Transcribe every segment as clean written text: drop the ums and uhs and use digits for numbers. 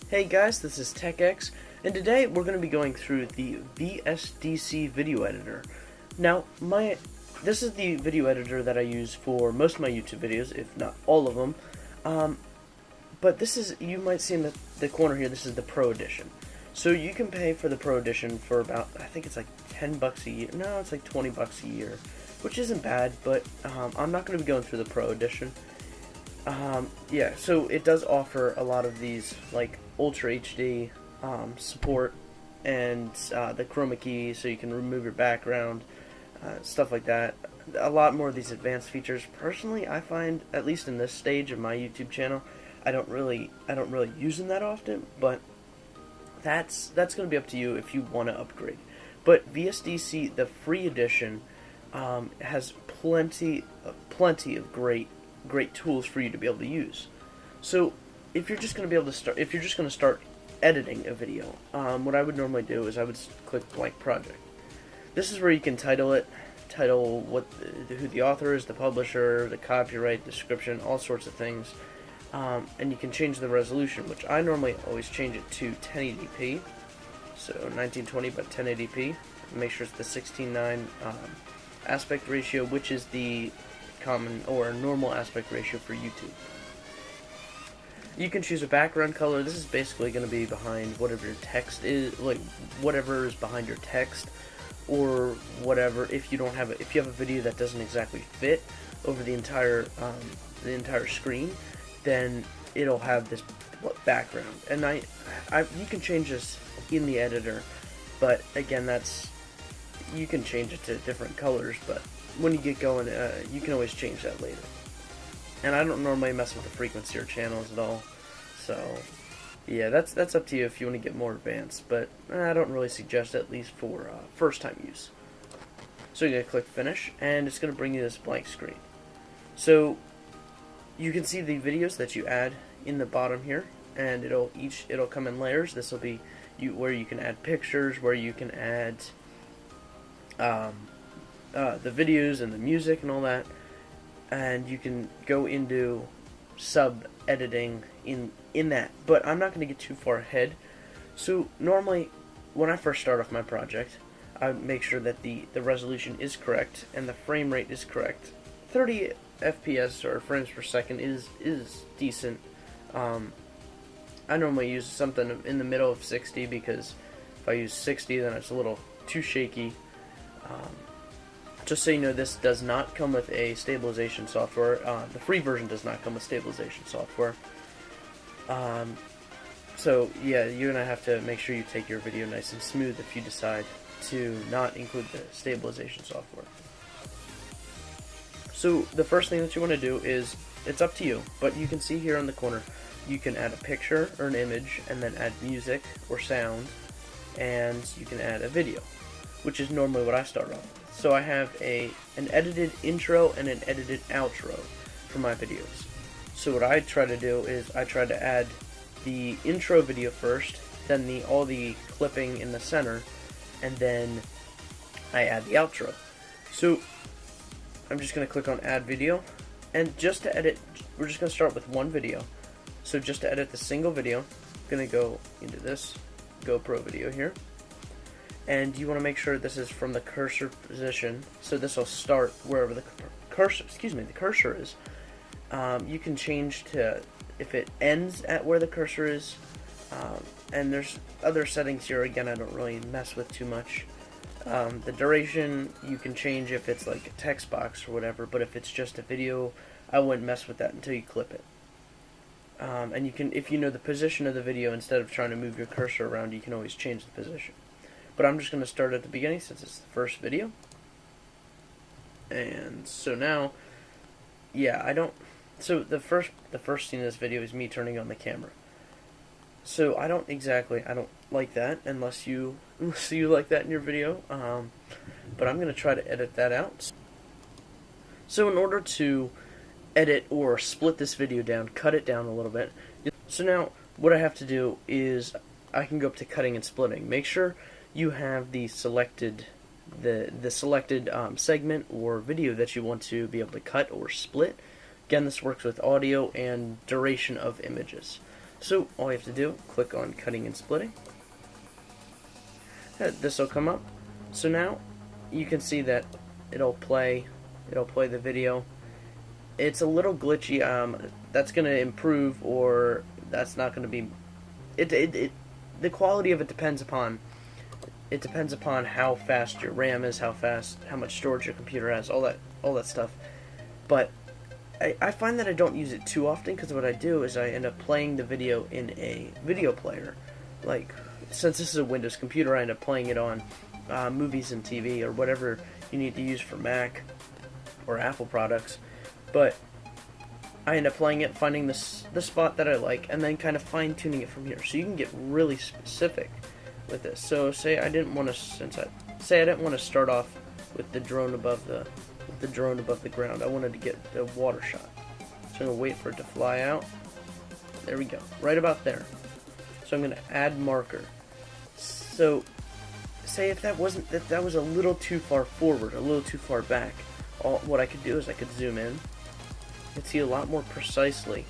Hey guys, this is TechX, and today we're going to be going through the VSDC video editor. Now, this is the video editor that I use for most of my YouTube videos, if not all of them. But this is, you might see in the corner here, this is the Pro Edition. So you can pay for the Pro Edition for about, I think it's like 10 bucks a year. No, it's like 20 bucks a year, which isn't bad, but I'm not going to be going through the Pro Edition. Yeah, so it does offer a lot of these, like, Ultra HD support, and the chroma key, so you can remove your background, stuff like that. A lot more of these advanced features. Personally, I find, at least in this stage of my YouTube channel, I don't really use them that often, but that's going to be up to you if you want to upgrade. But VSDC, the free edition, has plenty of great tools for you to be able to use. So if you're just going to start editing a video, what I would normally do is I would click blank project. This is where you can title who the author is, the publisher, the copyright, description, all sorts of things, and you can change the resolution, which I normally always change it to 1080p, so 1920 by 1080p. Make sure it's the 16:9 aspect ratio, which is the common or normal aspect ratio for YouTube. You can choose a background color. This is basically going to be behind whatever your text is, like whatever is behind your text, or whatever. If you have a video that doesn't exactly fit over the entire screen, then it'll have this background. And you can change this in the editor, but again, you can change it to different colors. But when you get going, you can always change that later. And I don't normally mess with the frequency or channels at all, so yeah, that's up to you if you want to get more advanced, but I don't really suggest it, at least for first time use. So you're going to click finish, and it's going to bring you this blank screen. So you can see the videos that you add in the bottom here, and it'll come in layers. This will be where you can add pictures, where you can add the videos and the music and all that, and you can go into sub-editing in that. But I'm not going to get too far ahead. So normally, when I first start off my project, I make sure that the resolution is correct and the frame rate is correct. 30 FPS or frames per second is decent. I normally use something in the middle of 60, because if I use 60, then it's a little too shaky. Just so you know, this does not come with a stabilization software. The free version does not come with stabilization software. So yeah, you're going to have to make sure you take your video nice and smooth if you decide to not include the stabilization software. So the first thing that you want to do is, it's up to you, but you can see here in the corner, you can add a picture or an image, and then add music or sound, and you can add a video, which is normally what I start off with. So I have an edited intro and an edited outro for my videos. So what I try to do is I try to add the intro video first, then all the clipping in the center, and then I add the outro. So I'm just going to click on add video, and just to edit, we're just going to start with one video. So just to edit the single video, I'm going to go into this GoPro video here. And you want to make sure this is from the cursor position, so this will start wherever the cursor is. You can change to if it ends at where the cursor is, and there's other settings here. Again, I don't really mess with too much. The duration you can change if it's like a text box or whatever, but if it's just a video, I wouldn't mess with that until you clip it. And you can, if you know the position of the video, instead of trying to move your cursor around, you can always change the position. But I'm just going to start at the beginning since it's the first video. And so now, yeah, so the first scene of this video is me turning on the camera. So I don't like that unless you like that in your video. But I'm going to try to edit that out. So in order to edit or split this video down, cut it down a little bit. So now what I have to do is I can go up to cutting and splitting. Make sure you have the selected segment or video that you want to be able to cut or split. Again, this works with audio and duration of images. So all you have to do, click on cutting and splitting. This will come up. So now you can see that it'll play the video. It's a little glitchy. That's going to improve, or that's not going to be. The quality of it depends upon. It depends upon how fast your RAM is, how much storage your computer has, all that stuff. But I find that I don't use it too often, because what I do is I end up playing the video in a video player. Like, since this is a Windows computer, I end up playing it on movies and TV or whatever you need to use for Mac or Apple products. But I end up playing it, finding the spot that I like, and then kind of fine-tuning it from here. So you can get really specific with this. So say I didn't want to start off with the drone above the ground. I wanted to get the water shot. So I'm gonna wait for it to fly out. There we go, right about there. So I'm gonna add marker. So say if that was a little too far forward, a little too far back, what I could do is I could zoom in and see a lot more precisely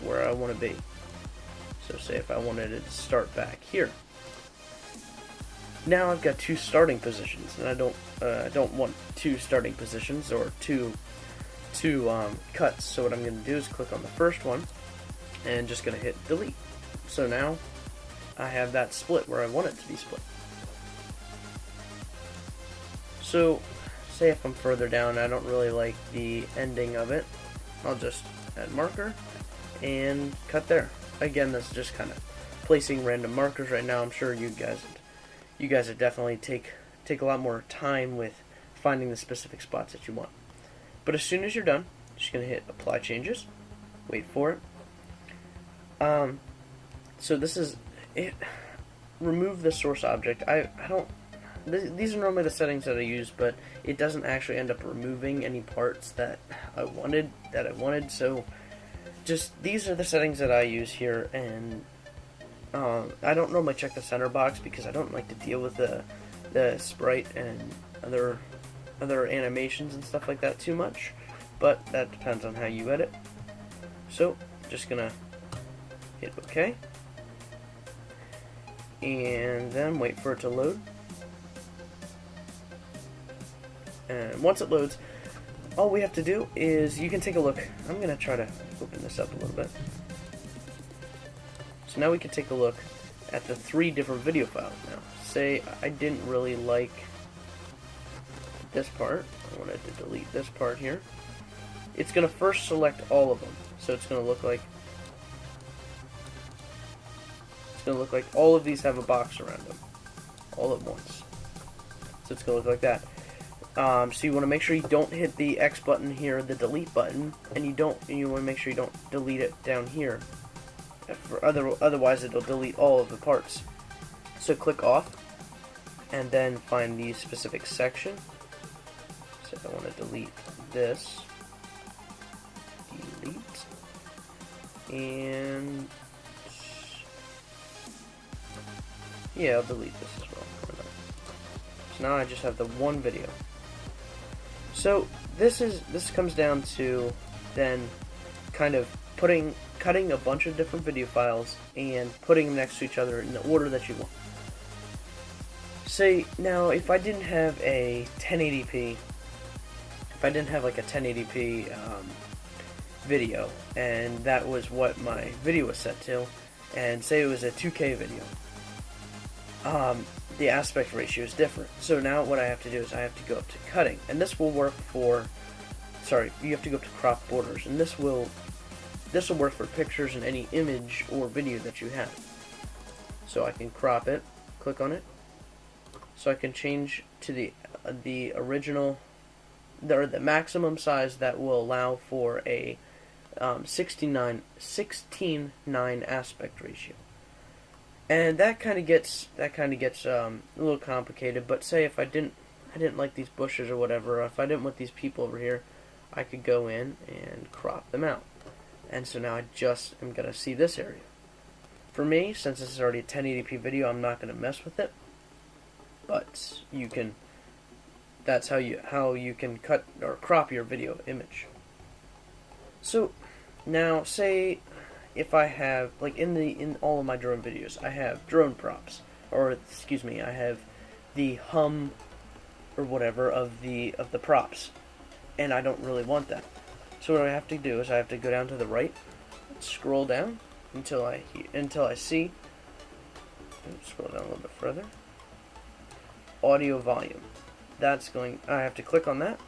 where I want to be. So say if I wanted it to start back here. Now I've got two starting positions, and I don't want two starting positions or two cuts. So what I'm going to do is click on the first one and just going to hit delete. So now I have that split where I want it to be split. So say if I'm further down, I don't really like the ending of it, I'll just add marker and cut there. Again, this is just kind of placing random markers right now. I'm sure you guys would definitely take a lot more time with finding the specific spots that you want. But as soon as you're done, you're just going to hit apply changes, wait for it. So this is it. Remove the source object. These are normally the settings that I use, but it doesn't actually end up removing any parts that I wanted. So just these are the settings that I use here, and I don't normally check the center box because I don't like to deal with the sprite and other animations and stuff like that too much, but that depends on how you edit. So just gonna hit OK, and then wait for it to load. And once it loads, all we have to do is, you can take a look. I'm going to try to open this up a little bit. So now we can take a look at the 3 different video files now. Say I didn't really like this part. I wanted to delete this part here. It's going to first select all of them. So it's going to look like all of these have a box around them all at once. So it's going to look like that. So you want to make sure you don't hit the X button here, the delete button, and you want to make sure you don't delete it down here. Otherwise it'll delete all of the parts. So click off, and then find the specific section. So I want to delete this. Delete. And yeah, I'll delete this as well. So now I just have the one video. So this comes down to then kind of cutting a bunch of different video files and putting them next to each other in the order that you want. Say now if I didn't have a 1080p, video, and that was what my video was set to, and say it was a 2K video, the aspect ratio is different. So now what I have to do is I have to go up to cutting, and this will work for, you have to go up to crop borders, and this will work for pictures and any image or video that you have. So I can crop it, click on it, so I can change to the original, the maximum size that will allow for a 16:9 aspect ratio. And that kind of gets a little complicated. But say if I didn't like these bushes or whatever, if I didn't want these people over here, I could go in and crop them out. And so now I just am going to see this area. For me, since this is already a 1080p video, I'm not going to mess with it. But you can, that's how you can cut or crop your video image. So now say if I have, like in all of my drone videos, I have drone props, or excuse me, I have the hum or whatever of the props, and I don't really want that. So what I have to do is I have to go down to the right, scroll down until I see. Scroll down a little bit further. Audio volume. I have to click on that,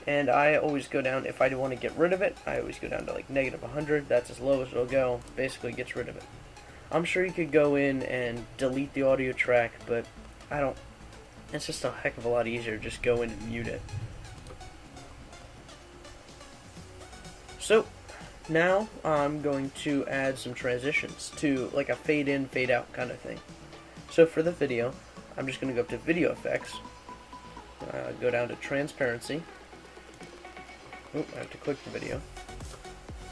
and I always go down. If I want to get rid of it, I always go down to like -100. That's as low as it'll go. Basically gets rid of it. I'm sure you could go in and delete the audio track, but I don't. It's just a heck of a lot easier. Just go in and mute it. So now I'm going to add some transitions to like a fade in, fade out kind of thing. So for the video, I'm just going to go up to video effects, go down to transparency. I have to click the video.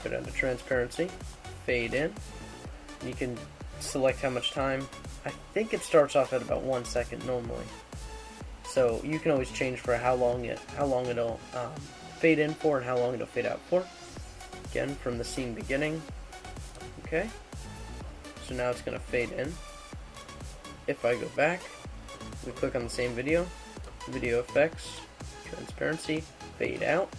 Go down to transparency, fade in. And you can select how much time. I think it starts off at about 1 second normally. So you can always change for how long it'll fade in for and how long it'll fade out for. Again, from the scene beginning. Okay. So now it's going to fade in. If I go back, we click on the same video, video effects, transparency, fade out.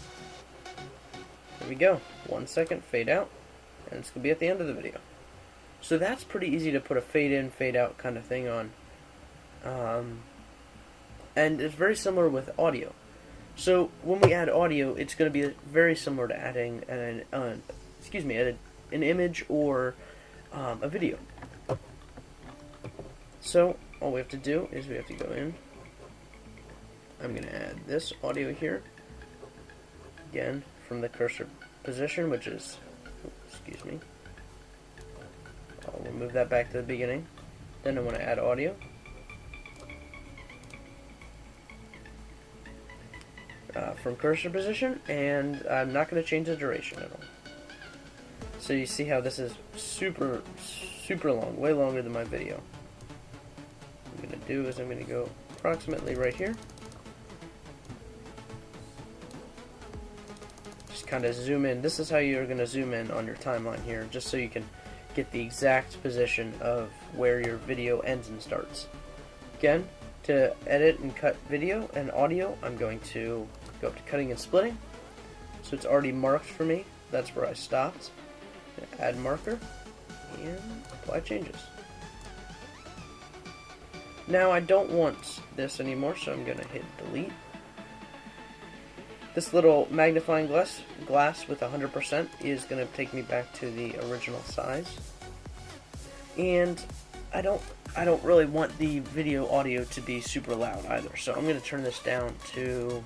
There we go. 1 second, fade out, and it's going to be at the end of the video. So that's pretty easy to put a fade in, fade out kind of thing on. And it's very similar with audio. So when we add audio, it's going to be very similar to adding an image or a video. So all we have to do is we have to go in. I'm going to add this audio here. Again, from the cursor position, which is, excuse me. I'll move that back to the beginning. Then I want to add audio. From cursor position, and I'm not going to change the duration at all. So you see how this is super long, way longer than my video. What I'm going to do is I'm going to go approximately right here. Just kind of zoom in. This is how you're going to zoom in on your timeline here, just so you can get the exact position of where your video ends and starts. Again, to edit and cut video and audio, I'm going to go up to cutting and splitting. So it's already marked for me. That's where I stopped. Add marker and apply changes. Now I don't want this anymore, so I'm going to hit delete. This little magnifying glass with 100% is going to take me back to the original size. And I don't really want the video audio to be super loud either, so I'm going to turn this down to,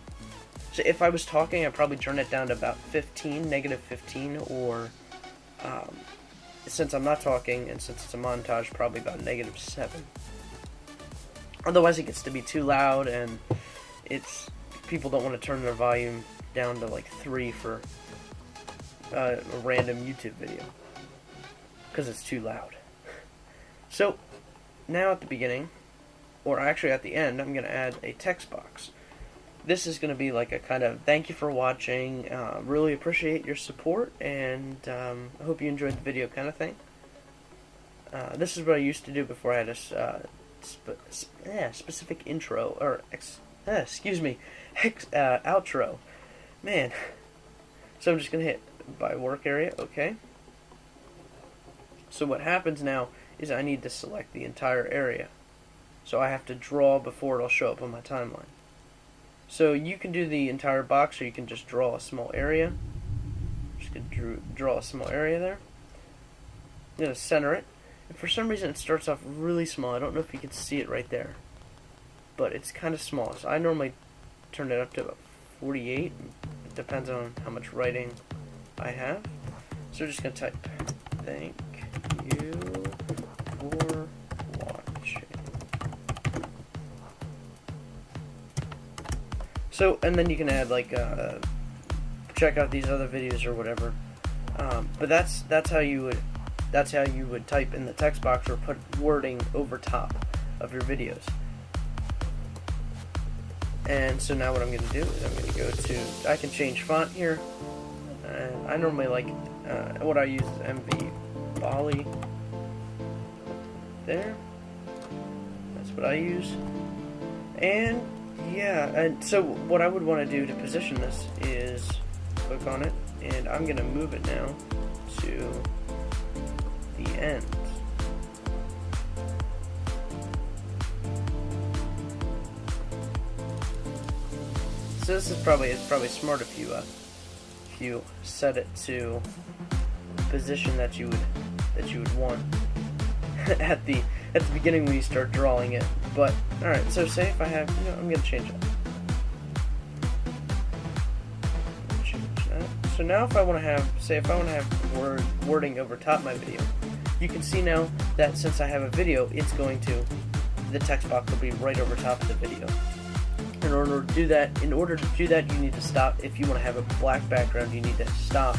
so if I was talking, I'd probably turn it down to about 15, -15, or since I'm not talking and since it's a montage, probably about -7. Otherwise it gets to be too loud, and people don't want to turn their volume down to like 3 for a random YouTube video because it's too loud. So now at the beginning, or actually at the end, I'm going to add a text box. This is going to be like a kind of thank you for watching, really appreciate your support, and I hope you enjoyed the video kind of thing. This is what I used to do before I had a specific intro, or outro. Man. So I'm just going to hit by work area, okay. So what happens now is I need to select the entire area. So I have to draw before it'll show up on my timeline. So you can do the entire box, or you can just draw a small area. Just gonna draw a small area there. I'm gonna center it. And for some reason it starts off really small. I don't know if you can see it right there, but it's kind of small. So I normally turn it up to about 48. It depends on how much writing I have. So we're just gonna type thank you for watching. So, and then you can add like check out these other videos or whatever. But that's how you would type in the text box or put wording over top of your videos. And so now what I'm going to do is I'm going to go to, I can change font here, and I normally like, what I use is MV Bali, there, that's what I use, and yeah, and so what I would want to do to position this is click on it, and I'm going to move it now to the end. So this is probably smart if you set it to the position that you would want at the beginning when you start drawing it. But all right, so say if I have, I'm gonna change it. Change that. So now if I want to have, wording over top my video, you can see now that since I have a video, the text box will be right over top of the video. In order to do that, you need to stop. If you want to have a black background, you need to stop,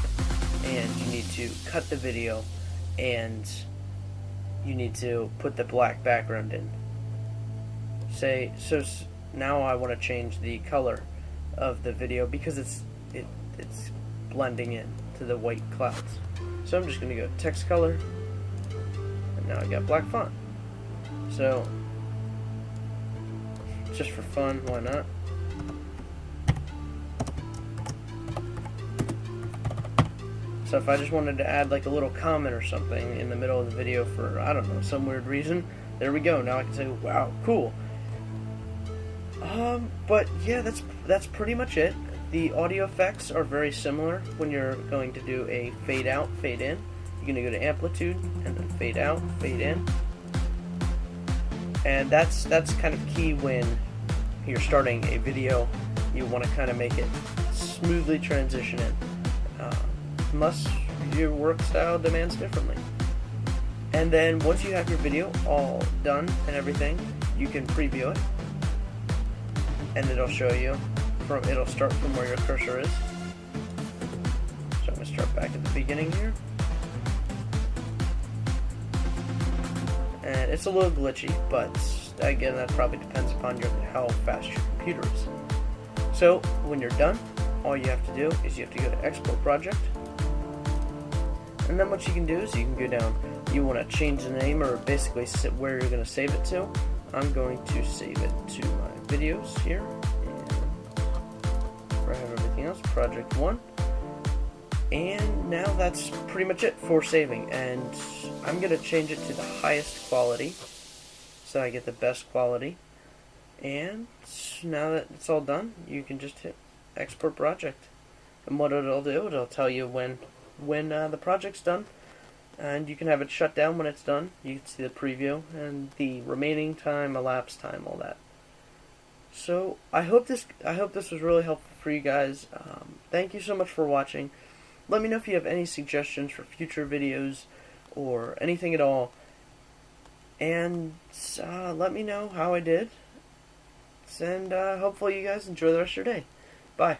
and you need to cut the video, and you need to put the black background in. So now I want to change the color of the video because it's blending in to the white clouds. So I'm just going to go text color, and now I got black font. So just for fun, why not? So if I just wanted to add like a little comment or something in the middle of the video for, I don't know, some weird reason, there we go. Now I can say, wow, cool. But yeah, that's pretty much it. The audio effects are very similar when you're going to do a fade out, fade in. You're going to go to amplitude and then fade out, fade in. And that's kind of key when you're starting a video. You want to kind of make it smoothly transition in, unless your work style demands differently. And then once you have your video all done and everything, you can preview it, and it'll show you it'll start from where your cursor is. So I'm going to start back at the beginning here. And it's a little glitchy, but again, that probably depends upon how fast your computer is. So when you're done, all you have to do is you have to go to Export Project, and then what you can do is you can go down. You want to change the name or basically where you're going to save it to. I'm going to save it to my videos here, and where I have everything else, Project 1. And now that's pretty much it for saving, and I'm going to change it to the highest quality so I get the best quality. And now that it's all done, you can just hit Export Project, and what it'll do, it'll tell you when the project's done, and you can have it shut down when it's done. You can see the preview and the remaining time, elapsed time, all that. So I hope this was really helpful for you guys. Thank you so much for watching. Let me know if you have any suggestions for future videos or anything at all. And let me know how I did. And hopefully you guys enjoy the rest of your day. Bye.